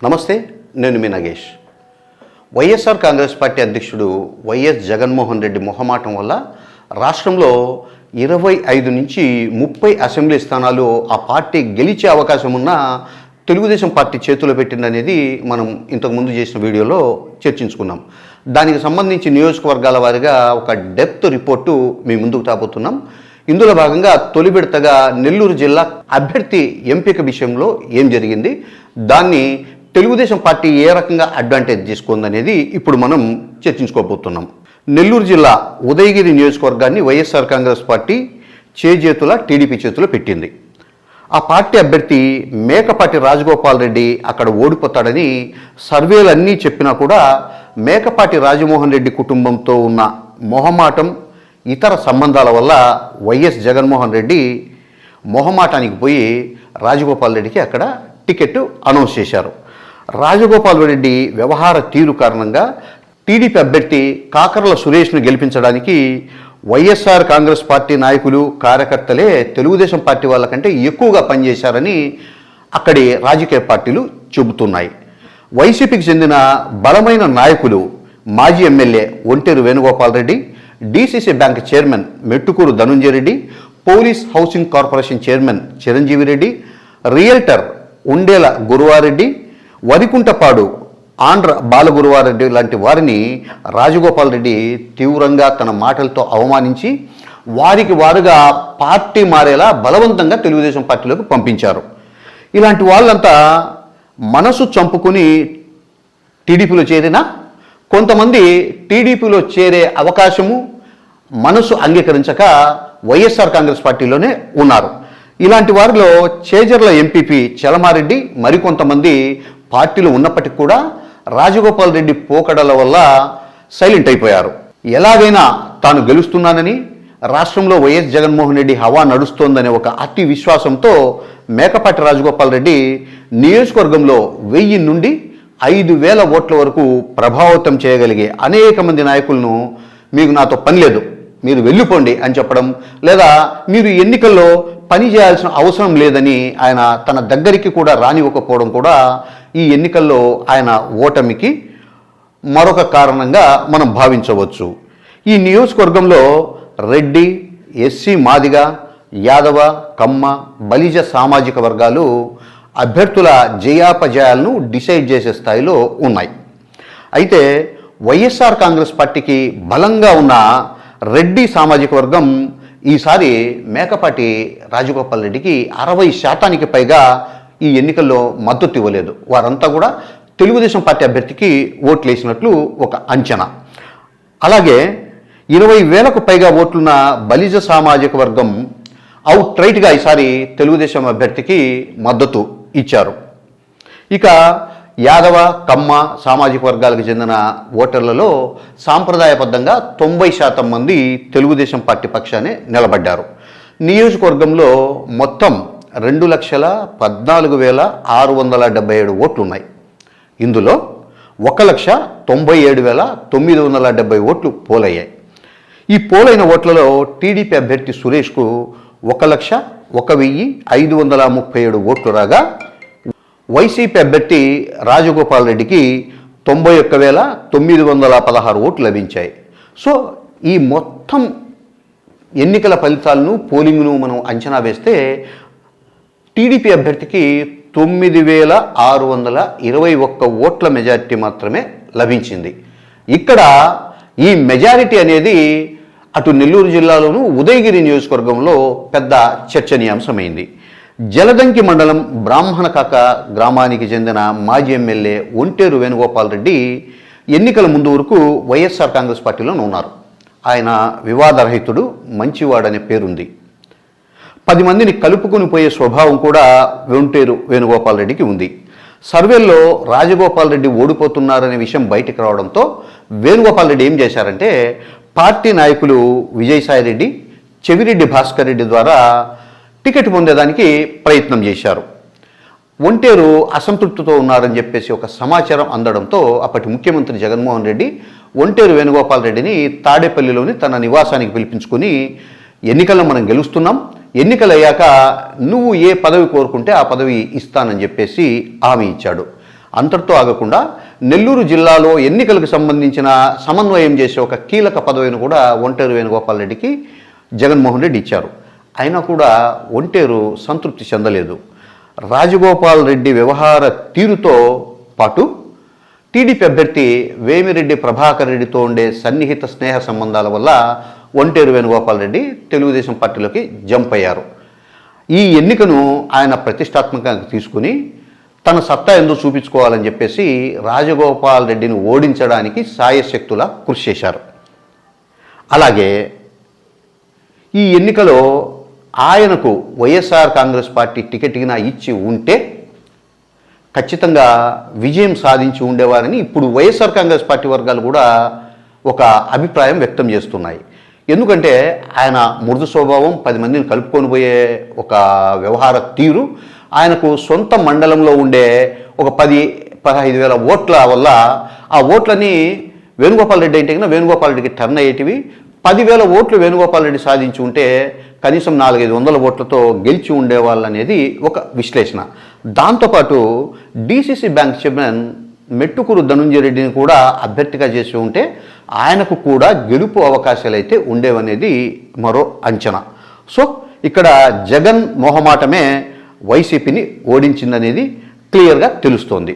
నమస్తే, నేను మీ నాగేష్. వైఎస్ఆర్ కాంగ్రెస్ పార్టీ అధ్యక్షుడు వైఎస్ జగన్మోహన్ రెడ్డి మొహమాటం వల్ల రాష్ట్రంలో 25 నుంచి 30 అసెంబ్లీ స్థానాలు ఆ పార్టీ గెలిచే అవకాశం ఉన్న తెలుగుదేశం పార్టీ చేతిలో పెట్టిందనేది మనం ఇంతకుముందు చేసిన వీడియోలో చర్చించుకున్నాం. దానికి సంబంధించి నియోజకవర్గాల వారీగా ఒక డెప్త్ రిపోర్టు మీ ముందుకు తాబోతున్నాం. ఇందులో భాగంగా తొలి విడతగా నెల్లూరు జిల్లా అభ్యర్థి ఎంపిక విషయంలో ఏం జరిగింది, దాన్ని తెలుగుదేశం పార్టీ ఏ రకంగా అడ్వాంటేజ్ తీసుకుందనేది ఇప్పుడు మనం చర్చించుకోబోతున్నాం. నెల్లూరు జిల్లా ఉదయగిరి నియోజకవర్గాన్ని వైఎస్ఆర్ కాంగ్రెస్ పార్టీ చేజేతుల టీడీపీ చేతిలో పెట్టింది. ఆ పార్టీ అభ్యర్థి మేకపాటి రాజగోపాల్ రెడ్డి అక్కడ ఓడిపోతాడని సర్వేలన్నీ చెప్పినా కూడా మేకపాటి రాజమోహన్ రెడ్డి కుటుంబంతో ఉన్న మొహమాటం, ఇతర సంబంధాల వల్ల వైఎస్ జగన్మోహన్ రెడ్డి మొహమాటానికి పోయి రాజగోపాల్ రెడ్డికి అక్కడ టికెట్ అనౌన్స్ చేశారు. రాజగోపాల్ రెడ్డి వ్యవహార తీరు కారణంగా టీడీపీ అభ్యర్థి కాకర్ల సురేష్ను గెలిపించడానికి వైఎస్ఆర్ కాంగ్రెస్ పార్టీ నాయకులు, కార్యకర్తలే తెలుగుదేశం పార్టీ వాళ్ళకంటే ఎక్కువగా పనిచేశారని అక్కడి రాజకీయ పార్టీలు చెబుతున్నాయి. వైసీపీకి చెందిన బలమైన నాయకులు మాజీ MLA Onteru Venugopal Reddy, DCC bank chairman Mettukuru Dhanunjaya Reddy, police housing corporation chairman Chiranjeevi Reddy, realtor Undela Guruvareddy, Varikuntapadu Andhra Balaguruvareddy లాంటి వారిని రాజగోపాల్ రెడ్డి తీవ్రంగా తన మాటలతో అవమానించి వారికి వారుగా పార్టీ మారేలా బలవంతంగా తెలుగుదేశం పార్టీలోకి పంపించారు. ఇలాంటి వాళ్ళంతా మనసు చంపుకుని టీడీపీలో చేరినా కొంతమంది టీడీపీలో చేరే అవకాశము మనసు అంగీకరించక వైఎస్ఆర్ కాంగ్రెస్ పార్టీలోనే ఉన్నారు. ఇలాంటి వారిలో చేజర్ల ఎంపీపీ చలమారెడ్డి మరికొంతమంది పార్టీలో ఉన్నప్పటికీ కూడా రాజగోపాల్ రెడ్డి పోకడల వల్ల సైలెంట్ అయిపోయారు. ఎలాగైనా తాను గెలుస్తున్నానని, రాష్ట్రంలో వైఎస్ జగన్మోహన్ రెడ్డి హవా నడుస్తోందనే ఒక అతి విశ్వాసంతో మేకపాటి రాజగోపాల్ రెడ్డి నియోజకవర్గంలో 1000 నుండి 5000 ఓట్ల వరకు ప్రభావితం చేయగలిగే అనేక మంది నాయకులను మీకు నాతో పని లేదు, మీరు వెళ్ళిపోండి అని చెప్పడం, లేదా మీరు ఎన్నికల్లో పని చేయాల్సిన అవసరం లేదని ఆయన తన దగ్గరికి కూడా రానివ్వకపోవడం కూడా ఈ ఎన్నికల్లో ఆయన ఓటమికి మరొక కారణంగా మనం భావించవచ్చు. ఈ నియోజకవర్గంలో రెడ్డి, ఎస్సీ, మాదిగ, యాదవ, కమ్మ, బలిజ సామాజిక వర్గాలు అభ్యర్థుల జయాపజయాలను డిసైడ్ చేసే స్థాయిలో ఉన్నాయి. అయితే వైఎస్ఆర్ కాంగ్రెస్ పార్టీకి బలంగా ఉన్న రెడ్డి సామాజిక వర్గం ఈసారి మేకపాటి రాజగోపాల్ రెడ్డికి 60% పైగా ఈ ఎన్నికల్లో మద్దతు ఇవ్వలేదు. వారంతా కూడా తెలుగుదేశం పార్టీ అభ్యర్థికి ఓట్లు వేసినట్లు ఒక అంచనా. అలాగే 20,000కు పైగా ఓట్లున్న బలిజ సామాజిక వర్గం అవుట్ రైట్గా ఈసారి తెలుగుదేశం అభ్యర్థికి మద్దతు ఇచ్చారు. ఇక యాదవ, కమ్మ సామాజిక వర్గాలకు చెందిన ఓటర్లలో సాంప్రదాయబద్ధంగా 90% మంది తెలుగుదేశం పార్టీ పక్షానే నిలబడ్డారు. నియోజకవర్గంలో మొత్తం 2,14,677 ఓట్లు ఉన్నాయి. ఇందులో 1,97,970 ఓట్లు పోలయ్యాయి. ఈ పోలైన ఓట్లలో టీడీపీ అభ్యర్థి సురేష్కు 1,01,537 ఓట్లు రాగా వైసీపీ అభ్యర్థి రాజగోపాల్ రెడ్డికి 91,916 ఓట్లు లభించాయి. సో ఈ మొత్తం ఎన్నికల ఫలితాలను, పోలింగ్ను మనం అంచనా వేస్తే టీడీపీ అభ్యర్థికి 9,621 ఓట్ల మెజారిటీ మాత్రమే లభించింది. ఇక్కడ ఈ మెజారిటీ అనేది అటు నెల్లూరు జిల్లాలోనూ ఉదయగిరి నియోజకవర్గంలో పెద్ద చర్చనీయాంశమైంది. జలదంకి మండలం బ్రాహ్మణకాక గ్రామానికి చెందిన మాజీ ఎమ్మెల్యే ఒంటేరు వేణుగోపాల్ రెడ్డి ఎన్నికల ముందు వరకు వైఎస్ఆర్ కాంగ్రెస్ పార్టీలోనే ఉన్నారు. ఆయన వివాదరహితుడు, మంచివాడనే పేరుంది. 10 మందిని కలుపుకుని పోయే స్వభావం కూడా ఒంటేరు వేణుగోపాల్ రెడ్డికి ఉంది. సర్వేల్లో రాజగోపాల్ రెడ్డి ఓడిపోతున్నారనే విషయం బయటికి రావడంతో వేణుగోపాల్ రెడ్డి ఏం చేశారంటే పార్టీ నాయకులు విజయసాయిరెడ్డి, చెవిరెడ్డి భాస్కర్ రెడ్డి ద్వారా టికెట్ పొందేదానికి ప్రయత్నం చేశారు. ఒంటేరు అసంతృప్తితో ఉన్నారని చెప్పేసి ఒక సమాచారం అందడంతో అప్పటి ముఖ్యమంత్రి జగన్మోహన్ రెడ్డి ఒంటేరు వేణుగోపాల్ రెడ్డిని తాడేపల్లిలోని తన నివాసానికి పిలిపించుకుని ఎన్నికల్లో మనం గెలుస్తున్నాం, ఎన్నికలు అయ్యాక నువ్వు ఏ పదవి కోరుకుంటే ఆ పదవి ఇస్తానని చెప్పేసి హామీ ఇచ్చాడు. అంతటితో ఆగకుండా నెల్లూరు జిల్లాలో ఎన్నికలకు సంబంధించిన సమన్వయం చేసే ఒక కీలక పదవిని కూడా ఒంటేరు వేణుగోపాల్ రెడ్డికి జగన్మోహన్ రెడ్డి ఇచ్చారు. అయినా కూడా ఒంటేరు సంతృప్తి చెందలేదు. రాజగోపాల్ రెడ్డి వ్యవహార తీరుతో పాటు టీడీపీ అభ్యర్థి వేమిరెడ్డి ప్రభాకర్ రెడ్డితో ఉండే సన్నిహిత స్నేహ సంబంధాల వల్ల ఒంటేరు వేణుగోపాల్ రెడ్డి తెలుగుదేశం పార్టీలోకి జంప్ అయ్యారు. ఈ ఎన్నికను ఆయన ప్రతిష్టాత్మకంగా తీసుకుని తన సత్తా ఎందుకు చూపించుకోవాలని చెప్పేసి రాజగోపాల్ రెడ్డిని ఓడించడానికి సాయశక్తులా కృషి చేశారు. అలాగే ఈ ఎన్నికలో ఆయనకు వైఎస్ఆర్ కాంగ్రెస్ పార్టీ టికెట్గా ఇచ్చి ఉంటే ఖచ్చితంగా విజయం సాధించి ఉండేవారని ఇప్పుడు వైఎస్ఆర్ కాంగ్రెస్ పార్టీ వర్గాలు కూడా ఒక అభిప్రాయం వ్యక్తం చేస్తున్నాయి. ఎందుకంటే ఆయన మృదు స్వభావం, 10 మందిని కలుపుకొని పోయే ఒక వ్యవహార తీరు, ఆయనకు సొంత మండలంలో ఉండే ఒక 10-15 వేల ఓట్ల వల్ల ఆ ఓట్లని వేణుగోపాల్ రెడ్డి అంటే కన్నా వేణుగోపాల్ రెడ్డికి టర్న్ అయ్యేటివి. 10,000 ఓట్లు వేణుగోపాల్ రెడ్డి సాధించి ఉంటే కనీసం 400-500 ఓట్లతో గెలిచి ఉండేవాళ్ళు అనేది ఒక విశ్లేషణ. దాంతోపాటు DCC bank chairman Mettukuru Dhanunjaya రెడ్డిని కూడా అభ్యర్థిగా చేసి ఉంటే ఆయనకు కూడా గెలుపు అవకాశాలు అయితే ఉండేవనేది మరో అంచనా. సో ఇక్కడ జగన్ మొహమాటమే వైసీపీని ఓడించిందనేది క్లియర్గా తెలుస్తోంది.